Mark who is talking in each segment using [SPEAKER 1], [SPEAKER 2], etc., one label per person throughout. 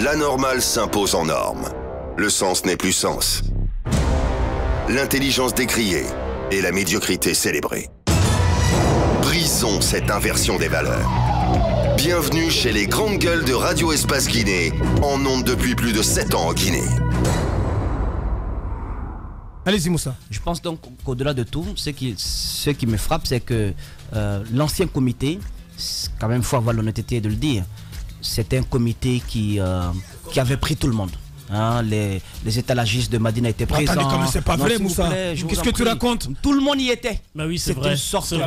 [SPEAKER 1] L'anormal s'impose en norme. Le sens n'est plus sens. L'intelligence décriée et la médiocrité célébrée. Brisons cette inversion des valeurs. Bienvenue chez les grandes gueules de Radio Espace Guinée, en ondes depuis plus de 7 ans en Guinée.
[SPEAKER 2] Allez-y Moussa.
[SPEAKER 3] Je pense donc qu'au-delà de tout, ce qui me frappe, c'est que l'ancien comité, quand même il faut avoir l'honnêteté de le dire, c'était un comité qui avait pris tout le monde. Hein, les étalagistes de Madina étaient présents.
[SPEAKER 2] Attendez, mais c'est pas vrai, Moussa. Qu'est-ce que tu racontes?
[SPEAKER 3] Tout le monde y était.
[SPEAKER 4] Bah oui, c'est vrai.
[SPEAKER 3] Une sorte
[SPEAKER 4] de...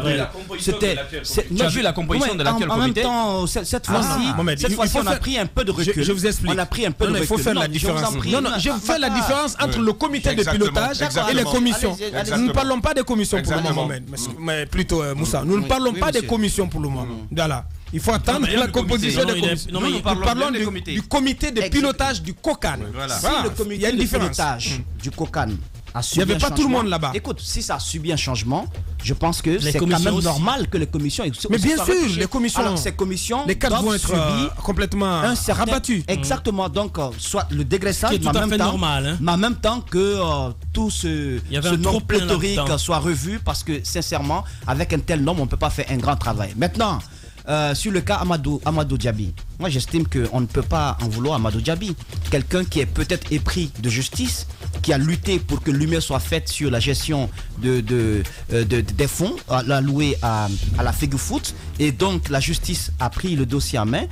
[SPEAKER 5] Tu as vu la composition de laquelle comité?
[SPEAKER 3] En même temps, cette fois-ci, on a pris un peu de recul.
[SPEAKER 2] Je vous explique.
[SPEAKER 3] On a pris un peu de recul.
[SPEAKER 2] Il faut faire la différence. Je fais la différence entre le comité de pilotage et les commissions. Nous ne parlons pas des commissions pour le moment, mais plutôt Moussa. Nous ne parlons pas des commissions pour le moment. Voilà. Il faut attendre la composition des commissions. Nous parlons du comité de pilotage du COCAN.
[SPEAKER 3] Si le comité de pilotage du COCAN a subi un changement,
[SPEAKER 2] il n'y avait pas tout le monde là-bas.
[SPEAKER 3] Écoute, si ça a subi un changement, je pense que c'est quand même normal que les commissions...
[SPEAKER 2] Mais bien sûr, les commissions...
[SPEAKER 3] Alors, ces commissions...
[SPEAKER 2] Les cadres vont être complètement rabattus.
[SPEAKER 3] Exactement, donc soit le dégraissage,
[SPEAKER 4] mais
[SPEAKER 3] en même temps que tout ce nombre pléthorique soit revu, parce que sincèrement, avec un tel nombre, on ne peut pas faire un grand travail. Maintenant... sur le cas Amadou Diaby, moi j'estime qu'on ne peut pas en vouloir à Amadou Diaby. Quelqu'un qui est peut-être épris de justice, qui a lutté pour que lumière soit faite sur la gestion des fonds alloués à la FEGUFOOT, et donc la justice a pris le dossier en main.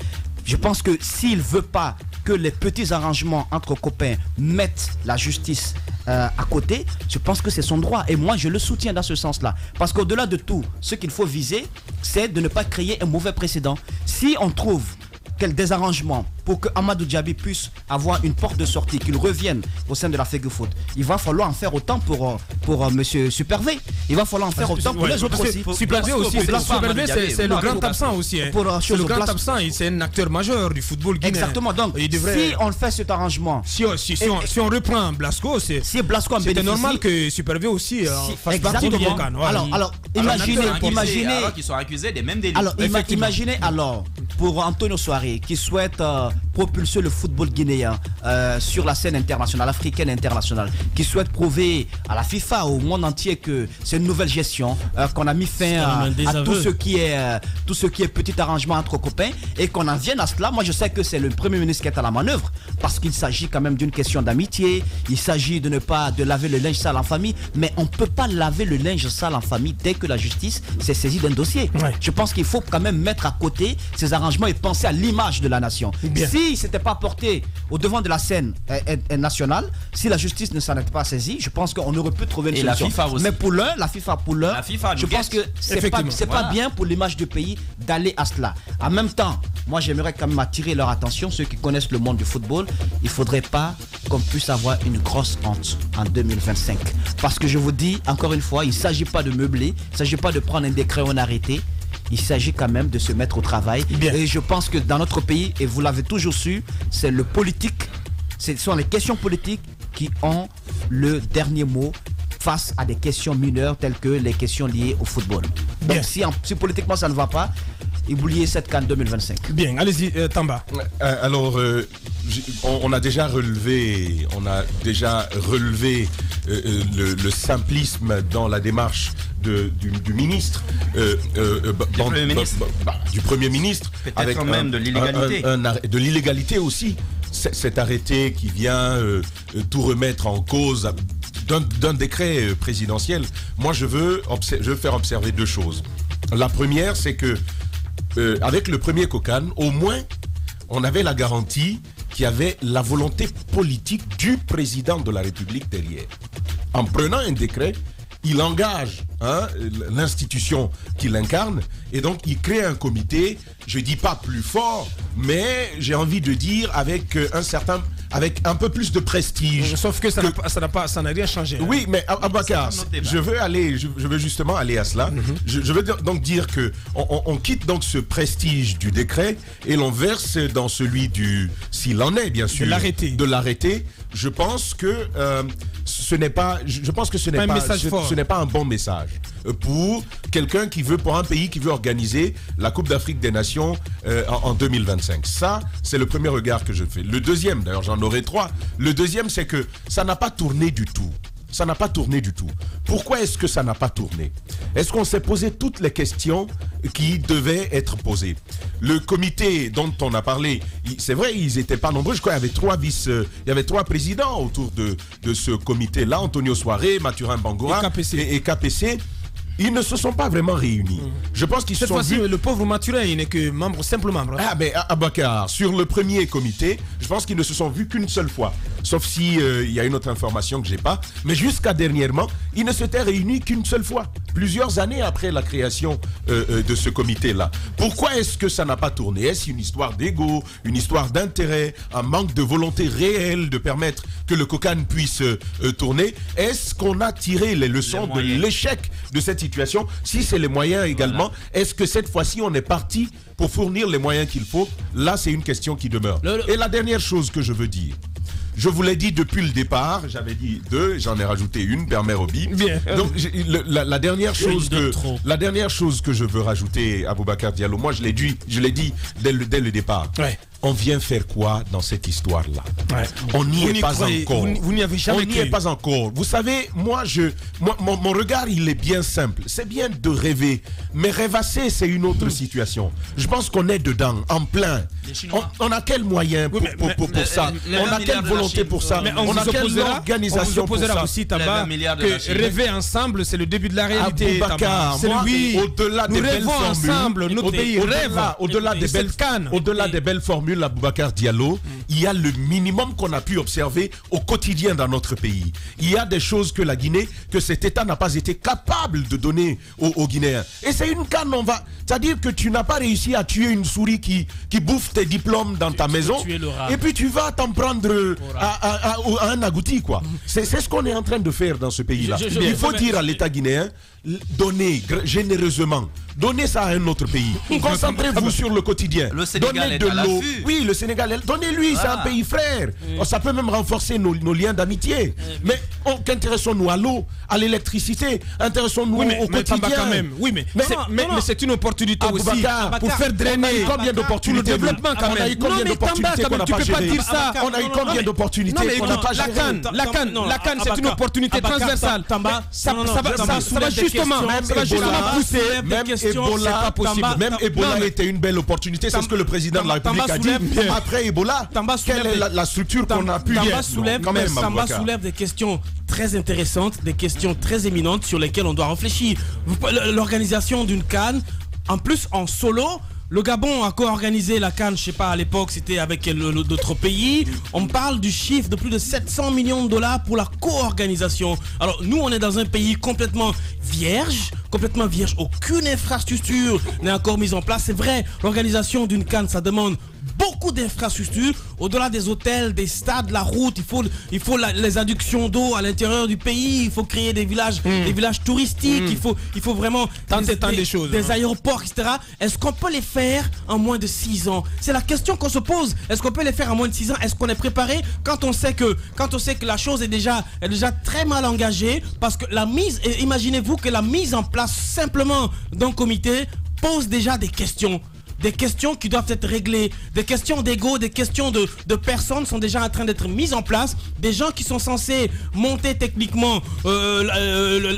[SPEAKER 3] Je pense que s'il ne veut pas que les petits arrangements entre copains mettent la justice à côté, je pense que c'est son droit. Et moi, je le soutiens dans ce sens-là. Parce qu'au-delà de tout, ce qu'il faut viser, c'est de ne pas créer un mauvais précédent. Si on trouve quel désarrangement pour que Amadou Diaby puisse avoir une porte de sortie, qu'il revienne au sein de la FEGUFOOT, il va falloir en faire autant pour monsieur Supervé. Il va falloir en faire autant pour les autres aussi.
[SPEAKER 2] Supervé aussi, c'est le grand absent aussi. C'est le grand absent, c'est un acteur majeur du football guinéen.
[SPEAKER 3] Exactement, donc si on fait cet arrangement...
[SPEAKER 2] Si on reprend Blasco, c'est normal que Supervé aussi fasse partie de Bocan.
[SPEAKER 3] Alors, imaginez...
[SPEAKER 5] Alors qu'ils sont accusés des mêmes délits.
[SPEAKER 3] Alors, imaginez alors, pour Antonio Soares, qui souhaite propulser le football guinéen sur la scène internationale, africaine et internationale, qui souhaite prouver à la FIFA, au monde entier que c'est une nouvelle gestion, qu'on a mis fin à tout ce qui est petit arrangement entre copains, et qu'on en vienne à cela. Moi je sais que c'est le Premier ministre qui est à la manœuvre, parce qu'il s'agit quand même d'une question d'amitié, il s'agit de ne pas laver le linge sale en famille, mais on ne peut pas laver le linge sale en famille dès que la justice s'est saisie d'un dossier. Je pense qu'il faut quand même mettre à côté ces arrangements et penser à l'image de la nation. Si ne s'était pas porté au devant de la scène nationale, si la justice ne s'en était pas saisie, je pense qu'on aurait pu trouver une solution. Mais pour l'heure, la FIFA, je pense que c'est pas bien pour l'image du pays d'aller à cela. En même temps, moi j'aimerais quand même attirer leur attention, ceux qui connaissent le monde du football, il ne faudrait pas qu'on puisse avoir une grosse honte en 2025. Parce que je vous dis, encore une fois, il ne s'agit pas de meubler, il ne s'agit pas de prendre un décret ou un arrêté. Il s'agit quand même de se mettre au travail. Et je pense que dans notre pays, et vous l'avez toujours su, c'est le politique, ce sont les questions politiques qui ont le dernier mot face à des questions mineures telles que les questions liées au football. Donc si politiquement ça ne va pas, oubliez cette CAN 2025.
[SPEAKER 2] Bien, allez-y Tamba.
[SPEAKER 6] Alors, on a déjà relevé le simplisme dans la démarche du ministre, du Premier ministre,
[SPEAKER 5] avec même de l'illégalité.
[SPEAKER 6] De l'illégalité aussi. Cet arrêté qui vient tout remettre en cause d'un décret présidentiel. Moi, je veux faire observer deux choses. La première, c'est que avec le premier COCAN, au moins, on avait la garantie qu'il y avait la volonté politique du président de la République derrière. En prenant un décret, il engage l'institution qu'il incarne, et donc il crée un comité, je ne dis pas plus fort, mais j'ai envie de dire avec un peu plus de prestige.
[SPEAKER 2] Sauf que ça n'a rien changé.
[SPEAKER 6] Oui, mais Abakar, je veux justement aller à cela. Je veux donc dire que on quitte donc ce prestige du décret et l'on verse dans celui s'il en est bien sûr, de l'arrêté, je pense que ce n'est pas un bon message pour quelqu'un qui veut, pour un pays qui veut organiser la Coupe d'Afrique des Nations en 2025. Ça, c'est le premier regard que je fais. Le deuxième, d'ailleurs, j'en aurai 3. Le deuxième, c'est que ça n'a pas tourné du tout. Ça n'a pas tourné du tout. Pourquoi est-ce que ça n'a pas tourné? Est-ce qu'on s'est posé toutes les questions qui devaient être posées? Le comité dont on a parlé, c'est vrai, ils n'étaient pas nombreux. Je crois qu'il y avait 3 présidents autour de ce comité-là. Antonio Soiré, Mathurin Bangura et KPC. Ils ne se sont pas vraiment réunis. Je pense qu'ils se sont vus...
[SPEAKER 2] Le pauvre Mathurin, il n'est que simple membre.
[SPEAKER 6] Ah ben Abakar, sur le premier comité, je pense qu'ils ne se sont vus qu'une seule fois. Sauf si il y a une autre information que j'ai pas. Mais jusqu'à dernièrement, ils ne s'étaient réunis qu'une seule fois. Plusieurs années après la création de ce comité-là. Pourquoi est-ce que ça n'a pas tourné? Est-ce une histoire d'ego, une histoire d'intérêt, un manque de volonté réelle de permettre que le COCAN puisse tourner? Est-ce qu'on a tiré les leçons de l'échec de cette situation? Si c'est les moyens également, est-ce que cette fois-ci on est parti pour fournir les moyens qu'il faut? Là, c'est une question qui demeure. Et la dernière chose que je veux dire, je vous l'ai dit depuis le départ, j'avais dit 2, j'en ai rajouté une, Père Roby. Donc la dernière chose que je veux rajouter à Boubacar Diallo, moi je l'ai dit dès le départ. Ouais. On vient faire quoi dans cette histoire-là? Ouais. On n'y est pas encore.
[SPEAKER 2] Vous n'y avez jamais
[SPEAKER 6] cru. On n'y est pas encore. Vous savez, mon regard, il est bien simple. C'est bien de rêver, mais rêvasser, c'est une autre situation. Je pense qu'on est dedans, en plein. On a quel moyen pour ça? On a quelle volonté pour ça? On a quelle organisation pour ça?
[SPEAKER 2] Aussi, Tamba, que rêver ensemble, c'est le début de la réalité.
[SPEAKER 6] C'est lui. Au-delà des belles formules,
[SPEAKER 2] ensemble, notre pays rêve.
[SPEAKER 6] Au-delà des belles formules, Boubacar Diallo, il y a le minimum qu'on a pu observer au quotidien dans notre pays. Il y a des choses que la Guinée, que cet État n'a pas été capable de donner aux Guinéens. Et c'est une canne, c'est-à-dire que tu n'as pas réussi à tuer une souris qui bouffe tes diplômes dans ta maison, et puis tu vas t'en prendre à un agouti, quoi. C'est ce qu'on est en train de faire dans ce pays-là. Il faut dire à l'État guinéen, donnez généreusement. Donnez ça à un autre pays. Concentrez-vous sur le quotidien.
[SPEAKER 5] Le Sénégal
[SPEAKER 6] donnez de l'eau. Oui, le Sénégal. Donnez-lui, voilà. C'est un pays frère. Ça peut même renforcer nos liens d'amitié. Mais intéressons-nous à l'eau, à l'électricité. Intéressons-nous au quotidien.
[SPEAKER 2] Quand même. Oui, mais c'est une opportunité aussi pour faire drainer.
[SPEAKER 6] Combien d'opportunités?
[SPEAKER 2] Le développement quand même.
[SPEAKER 6] On a eu combien d'opportunités qu'on n'a pas gérées? On a eu combien d'opportunités qu'on n'a pas gérées?
[SPEAKER 2] La CAN, c'est une opportunité transversale. Ça va justement pousser. Même Ebola était une belle opportunité. C'est ce que le président de la République a dit. Après Ebola, quelle est la structure qu'on a pu
[SPEAKER 4] Tamba soulève des questions très intéressantes, des questions très éminentes sur lesquelles on doit réfléchir. L'organisation d'une CAN, en plus en solo. Le Gabon a co-organisé la CAN, je sais pas, à l'époque c'était avec d'autres pays. On parle du chiffre de plus de 700 millions de dollars pour la co-organisation. Alors nous on est dans un pays complètement vierge. Aucune infrastructure n'est encore mise en place. C'est vrai, l'organisation d'une CAN, ça demande beaucoup d'infrastructures, au-delà des hôtels, des stades, la route, il faut les adductions d'eau à l'intérieur du pays, il faut créer des villages touristiques, il faut vraiment des aéroports, etc. Est-ce qu'on peut les faire en moins de 6 ans? C'est la question qu'on se pose. Est-ce qu'on peut les faire en moins de 6 ans? Est-ce qu'on est préparé quand on sait que la chose est déjà très mal engagée? Parce que imaginez-vous que la mise en place simplement d'un comité pose déjà des questions. Des questions qui doivent être réglées, des questions d'ego, des questions de personnes sont déjà en train d'être mises en place. Des gens qui sont censés monter techniquement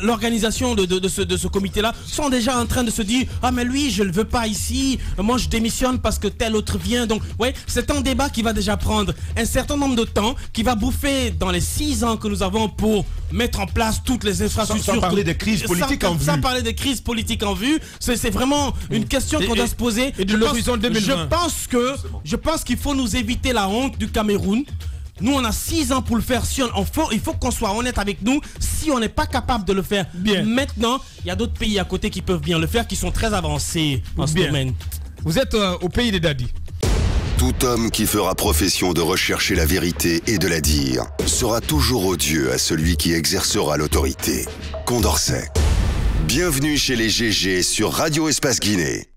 [SPEAKER 4] l'organisation de ce comité-là sont déjà en train de se dire « Ah mais lui, je ne le veux pas ici, moi je démissionne parce que tel autre vient. » Donc ouais, c'est un débat qui va déjà prendre un certain nombre de temps, qui va bouffer dans les 6 ans que nous avons pour mettre en place toutes les infrastructures.
[SPEAKER 6] Sans parler des crises politiques en vue.
[SPEAKER 4] Sans parler des crises politiques en vue, c'est vraiment une question qu'on doit se poser. Je pense qu'il faut nous éviter la honte du Cameroun. Nous, on a 6 ans pour le faire. Il faut qu'on soit honnête avec nous. Si on n'est pas capable de le faire maintenant, il y a d'autres pays à côté qui peuvent bien le faire, qui sont très avancés en ce domaine.
[SPEAKER 2] Vous êtes au pays des dadis.
[SPEAKER 1] Tout homme qui fera profession de rechercher la vérité et de la dire sera toujours odieux à celui qui exercera l'autorité. Condorcet. Bienvenue chez les GG sur Radio Espace Guinée.